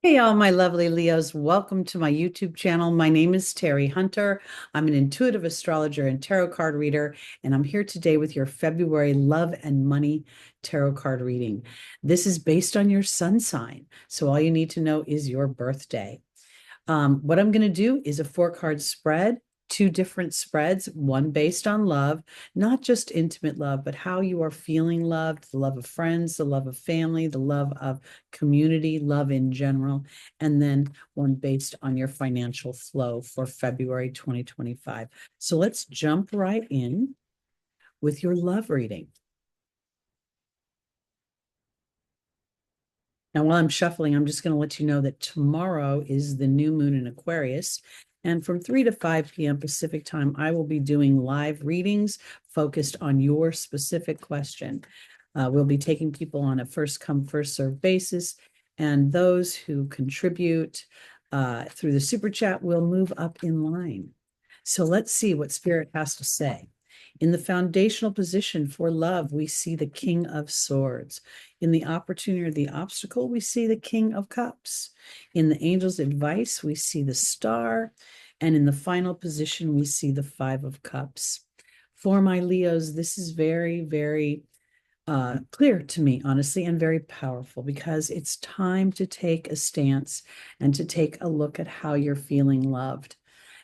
Hey, all my lovely Leos. Welcome to my YouTube channel. My name is Teri Hunter. I'm an intuitive astrologer and tarot card reader, and I'm here today with your February love and money tarot card reading. This is based on your sun sign. So all you need to know is your birthday. What I'm going to do is a 4 card spread, two different spreads, one based on love, not just intimate love, but how you are feeling loved, the love of friends, the love of family, the love of community, love in general, and then one based on your financial flow for February 2025. So let's jump right in with your love reading. Now, while I'm shuffling, I'm just going to let you know that tomorrow is the new moon in Aquarius. And from 3 to 5 p.m. Pacific time, I will be doing live readings focused on your specific question. We'll be taking people on a first come, first serve basis. And those who contribute through the super chat will move up in line. So let's see what Spirit has to say. In the foundational position for love, we see the King of Swords. In the opportunity or the obstacle, we see the King of Cups. In the angel's advice, we see the Star. And in the final position, we see the Five of Cups. For my Leos, this is very, very clear to me, honestly, and very powerful because it's time to take a stance and to take a look at how you're feeling loved.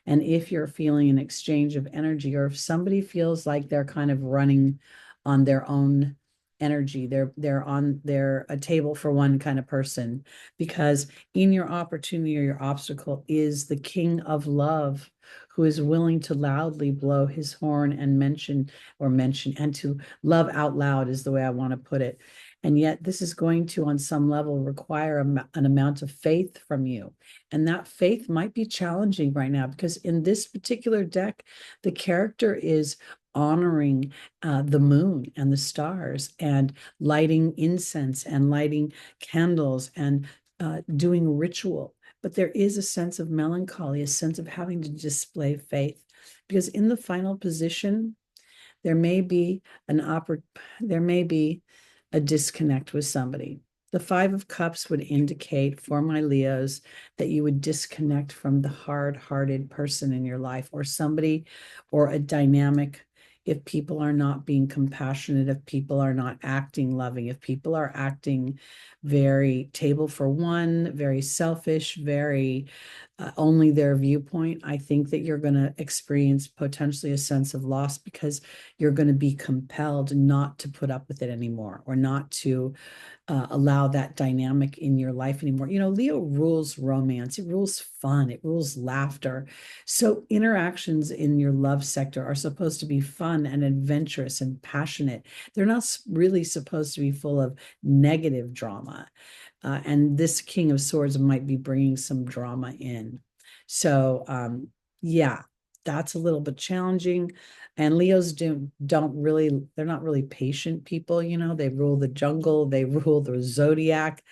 And if you're feeling an exchange of energy, or if somebody feels like they're kind of running on their own energy, they're a table for one kind of person, because in your opportunity or your obstacle is the King of Love, who is willing to loudly blow his horn and mention and to love out loud is the way I want to put it. And yet this is going to, on some level, require an amount of faith from you. And that faith might be challenging right now because in this particular deck, the character is honoring the moon and the stars and lighting incense and lighting candles and doing ritual. But there is a sense of melancholy, a sense of having to display faith, because in the final position, there may be there may be a disconnect with somebody. The Five of Cups would indicate for my Leos that you would disconnect from the hard-hearted person in your life, or somebody, or a dynamic. If people are not being compassionate, if people are not acting loving, if people are acting very table for one, very selfish, very only their viewpoint, I think that you're going to experience potentially a sense of loss, because you're going to be compelled not to put up with it anymore, or not to allow that dynamic in your life anymore. You know, Leo rules romance, it rules fun, it rules laughter. So interactions in your love sector are supposed to be fun and adventurous and passionate. They're not really supposed to be full of negative drama. And this King of Swords might be bringing some drama in. So, yeah, that's a little bit challenging. And Leos don't really, they're not really patient people, you know. They rule the jungle, they rule the zodiac,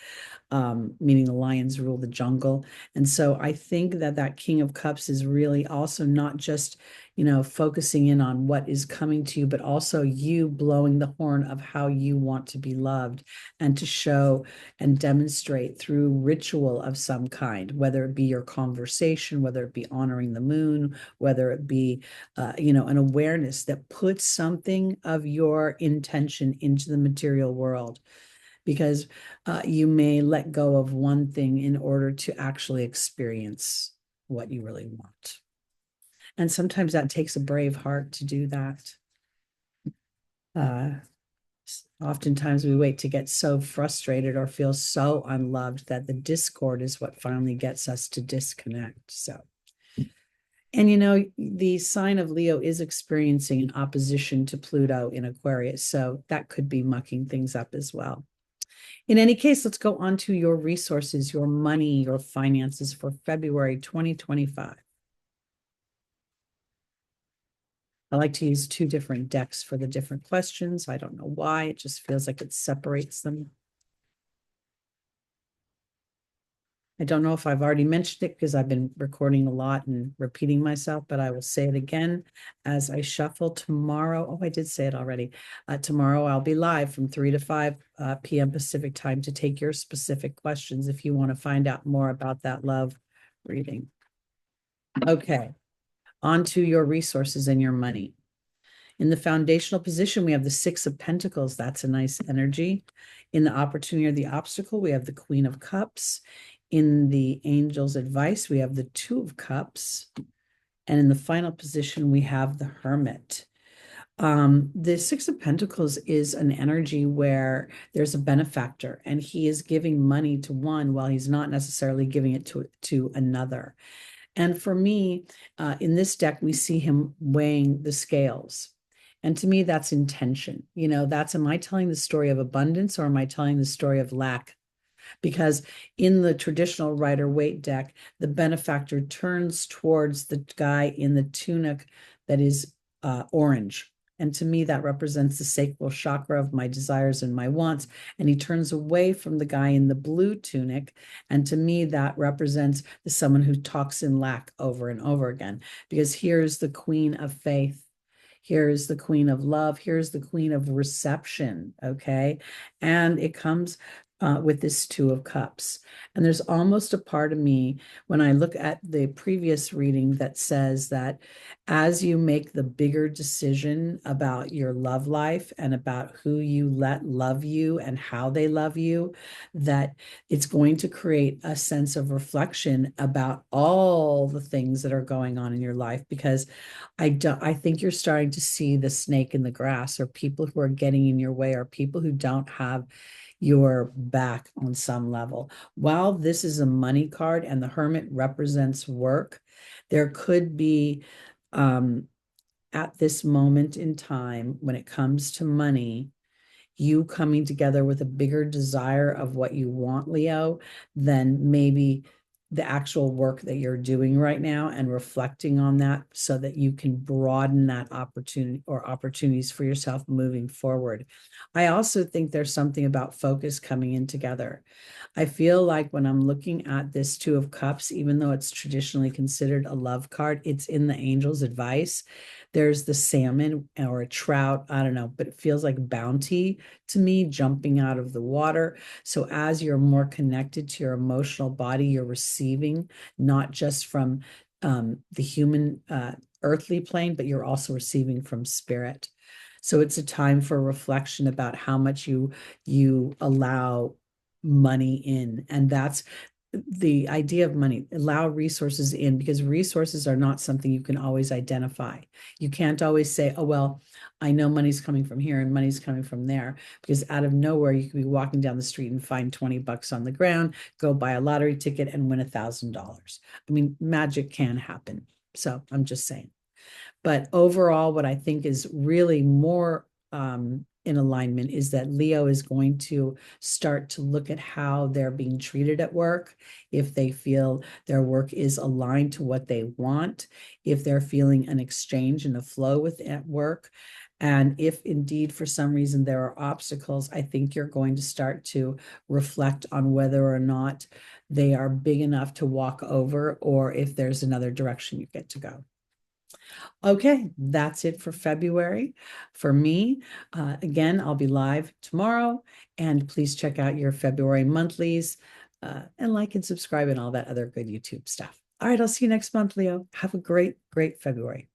meaning the lions rule the jungle. And so I think that that King of Cups is really also not just, you know, focusing in on what is coming to you, but also you blowing the horn of how you want to be loved, and to show and demonstrate through ritual of some kind, whether it be your conversation, whether it be honoring the moon, whether it be, you know, an awareness that puts something of your intention into the material world, because you may let go of one thing in order to actually experience what you really want. And sometimes that takes a brave heart to do that. Uh, Oftentimes we wait to get so frustrated or feel so unloved that the discord is what finally gets us to disconnect. So, and you know, the sign of Leo is experiencing an opposition to Pluto in Aquarius, so that could be mucking things up as well. In any case, let's go on to your resources, your money, your finances for February 2025. I like to use two different decks for the different questions. I don't know why. It just feels like it separates them. I don't know if I've already mentioned it because I've been recording a lot and repeating myself, but I will say it again as I shuffle tomorrow. Oh, I did say it already. Tomorrow I'll be live from 3 to 5 p.m. Pacific time to take your specific questions if you want to find out more about that love reading. Okay, on to your resources and your money. In the foundational position, we have the Six of Pentacles. That's a nice energy. In the opportunity or the obstacle, we have the Queen of Cups. In the Angel's Advice, we have the Two of Cups. And in the final position, we have the Hermit. The Six of Pentacles is an energy where there's a benefactor and he is giving money to one while he's not necessarily giving it to another. And for me, in this deck, we see him weighing the scales. And to me, that's intention. You know, that's, am I telling the story of abundance or am I telling the story of lack? Because in the traditional Rider-Waite deck, the benefactor turns towards the guy in the tunic that is orange. And to me, that represents the sacral chakra of my desires and my wants. And he turns away from the guy in the blue tunic. And to me, that represents someone who talks in lack over and over again. Because here's the Queen of Faith. Here's the Queen of Love. Here's the Queen of Reception. Okay. And it comes with this Two of Cups. And there's almost a part of me when I look at the previous reading that says that as you make the bigger decision about your love life and about who you let love you and how they love you, that it's going to create a sense of reflection about all the things that are going on in your life. Because I think you're starting to see the snake in the grass, or people who are getting in your way, or people who don't have your back on some level. While this is a money card and the Hermit represents work, there could be at this moment in time, when it comes to money, you coming together with a bigger desire of what you want, Leo, than maybe the actual work that you're doing right now, and reflecting on that so that you can broaden that opportunity or opportunities for yourself moving forward. I also think there's something about focus coming in together. I feel like when I'm looking at this Two of Cups, even though it's traditionally considered a love card, it's in the Angel's Advice. There's the salmon or a trout, I don't know, but it feels like bounty to me, jumping out of the water. So as you're more connected to your emotional body, you're receiving not just from the human earthly plane, but you're also receiving from spirit. So it's a time for reflection about how much you allow money in. And that's the idea of money. Allow resources in, because resources are not something you can always identify. You can't always say, oh, well, I know money's coming from here and money's coming from there, because out of nowhere, you could be walking down the street and find 20 bucks on the ground, go buy a lottery ticket and win $1,000. I mean, magic can happen. So I'm just saying. But overall, what I think is really more in alignment is that Leo is going to start to look at how they're being treated at work, if they feel their work is aligned to what they want, if they're feeling an exchange and a flow with at work. And if indeed, for some reason, there are obstacles, I think you're going to start to reflect on whether or not they are big enough to walk over, or if there's another direction you get to go. Okay, that's it for February. For me, again, I'll be live tomorrow, and please check out your February monthlies and like and subscribe and all that other good YouTube stuff. All right, I'll see you next month, Leo. Have a great, great February.